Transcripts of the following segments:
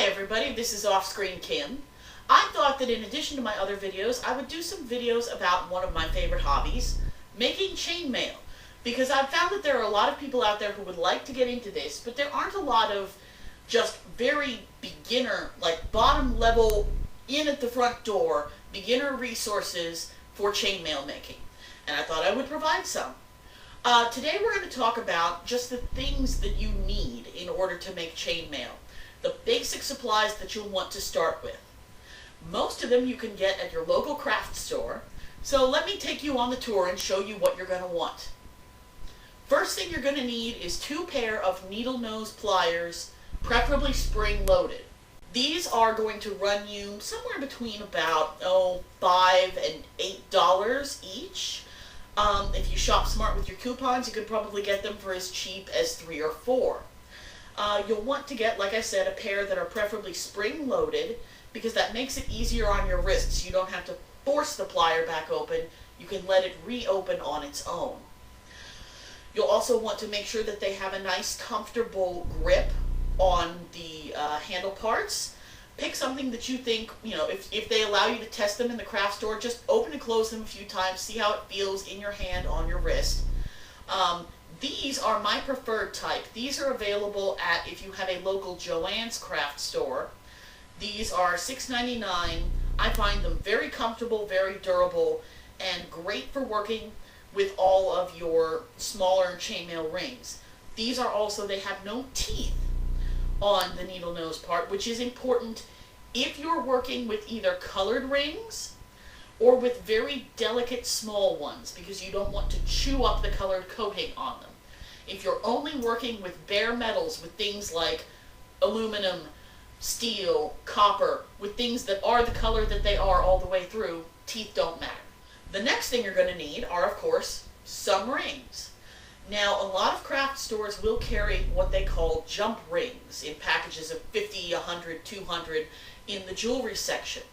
Hi everybody, this is Off-Screen Kim. I thought that in addition to my other videos, I would do some videos about one of my favorite hobbies, making chainmail. Because I've found that there are a lot of people out there who would like to get into this, but there aren't a lot of just very beginner, like bottom level, in at the front door, beginner resources for chainmail making. And I thought I would provide some. Today we're going to talk about just the things that you need in order to make chainmail. The basic supplies that you'll want to start with. Most of them you can get at your local craft store, so let me take you on the tour and show you what you're going to want. First thing you're going to need is 2 pair of needle nose pliers, preferably spring loaded. These are going to run you somewhere between about $5 and $8 each. If you shop smart with your coupons, you could probably get them for as cheap as 3 or 4. You'll want to get, like I said, a pair that are preferably spring-loaded because that makes it easier on your wrists. You don't have to force the plier back open. You can let it reopen on its own. You'll also want to make sure that they have a nice, comfortable grip on the handle parts. Pick something that you think, if they allow you to test them in the craft store, just open and close them a few times, see how it feels in your hand, on your wrist. These are my preferred type. These are available at, if you have a local Joann's craft store. These are $6.99. I find them very comfortable, very durable, and great for working with all of your smaller chainmail rings. These are also, they have no teeth on the needle nose part, which is important if you're working with either colored rings or with very delicate small ones, because you don't want to chew up the colored coating on them. If you're only working with bare metals, with things like aluminum, steel, copper, with things that are the color that they are all the way through, teeth don't matter. The next thing you're going to need are, of course, some rings. Now, a lot of craft stores will carry what they call jump rings in packages of 50, 100, 200 in the jewelry section.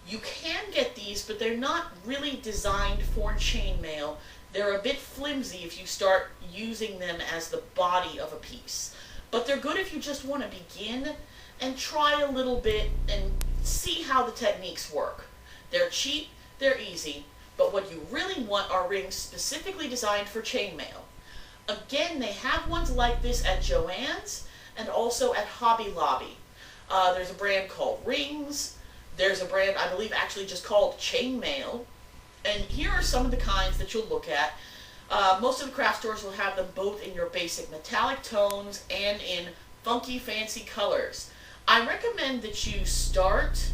You can get these, but they're not really designed for chainmail. They're a bit flimsy if you start using them as the body of a piece. But they're good if you just want to begin and try a little bit and see how the techniques work. They're cheap, they're easy, but what you really want are rings specifically designed for chainmail. Again, they have ones like this at Joann's and also at Hobby Lobby. There's a brand called Rings. There's a brand, I believe, actually just called Chainmail. And here are some of the kinds that you'll look at. Most of the craft stores will have them both in your basic metallic tones and in funky, fancy colors. I recommend that you start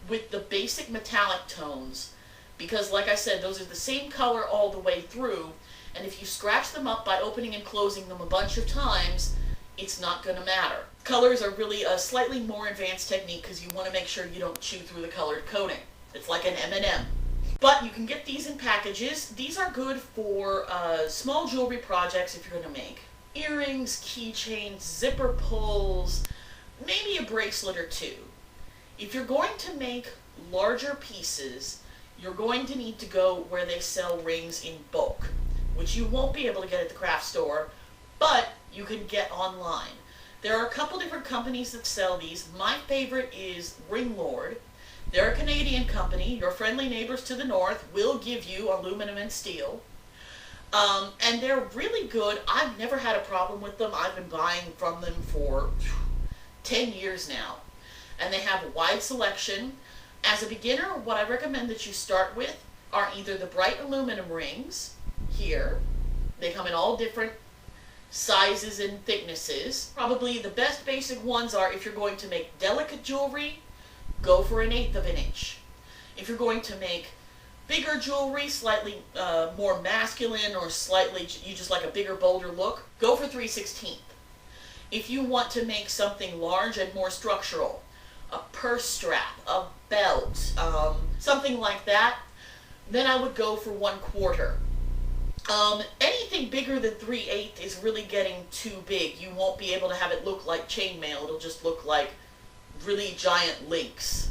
with the basic metallic tones because, like I said, those are the same color all the way through, and if you scratch them up by opening and closing them a bunch of times, it's not going to matter. Colors are really a slightly more advanced technique because you want to make sure you don't chew through the colored coating. It's like an M&M. But you can get these in packages. These are good for small jewelry projects if you're going to make earrings, keychains, zipper pulls, maybe a bracelet or two. If you're going to make larger pieces, you're going to need to go where they sell rings in bulk, which you won't be able to get at the craft store, but you can get online. There are a couple different companies that sell these. My favorite is Ring Lord. They're a Canadian company. Your friendly neighbors to the north will give you aluminum and steel. And they're really good. I've never had a problem with them. I've been buying from them for 10 years now. And they have a wide selection. As a beginner, what I recommend that you start with are either the bright aluminum rings here. They come in all different sizes and thicknesses. Probably the best basic ones are, if you're going to make delicate jewelry, go for 1/8 of an inch. If you're going to make bigger jewelry, slightly more masculine, or slightly, you just like a bigger, bolder look, go for 3/16. If you want to make something large and more structural, a purse strap, a belt, something like that, then I would go for 1/4. Anything bigger than 3/8 is really getting too big. You won't be able to have it look like chainmail. It'll just look like really giant links.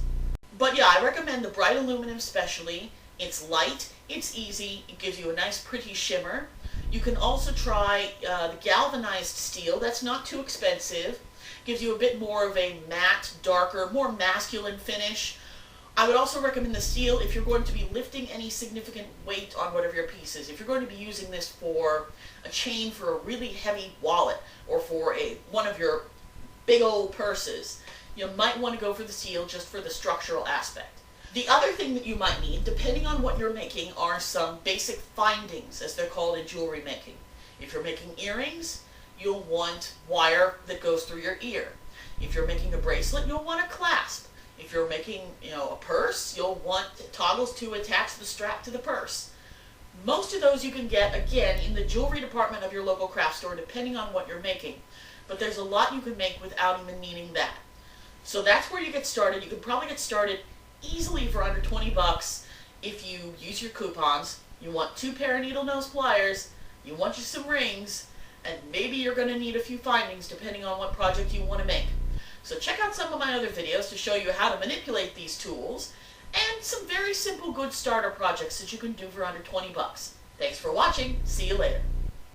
But yeah, I recommend the bright aluminum especially. It's light, it's easy, it gives you a nice pretty shimmer. You can also try the galvanized steel. That's not too expensive, Gives you a bit more of a matte, darker, more masculine finish. I would also recommend the steel if you're going to be lifting any significant weight on whatever your piece is. If you're going to be using this for a chain for a really heavy wallet or for one of your big old purses, you might want to go for the steel just for the structural aspect. The other thing that you might need, depending on what you're making, are some basic findings, as they're called in jewelry making. If you're making earrings, you'll want wire that goes through your ear. If you're making a bracelet, you'll want a clasp. If you're making, a purse, you'll want toggles to attach the strap to the purse. Most of those you can get, again, in the jewelry department of your local craft store, depending on what you're making. But there's a lot you can make without even needing that. So that's where you get started. You can probably get started easily for under 20 bucks if you use your coupons. You want 2 pair of needle nose pliers, you want you some rings, and maybe you're going to need a few findings depending on what project you want to make. So check out some of my other videos to show you how to manipulate these tools and some very simple good starter projects that you can do for under 20 bucks. Thanks for watching. See you later.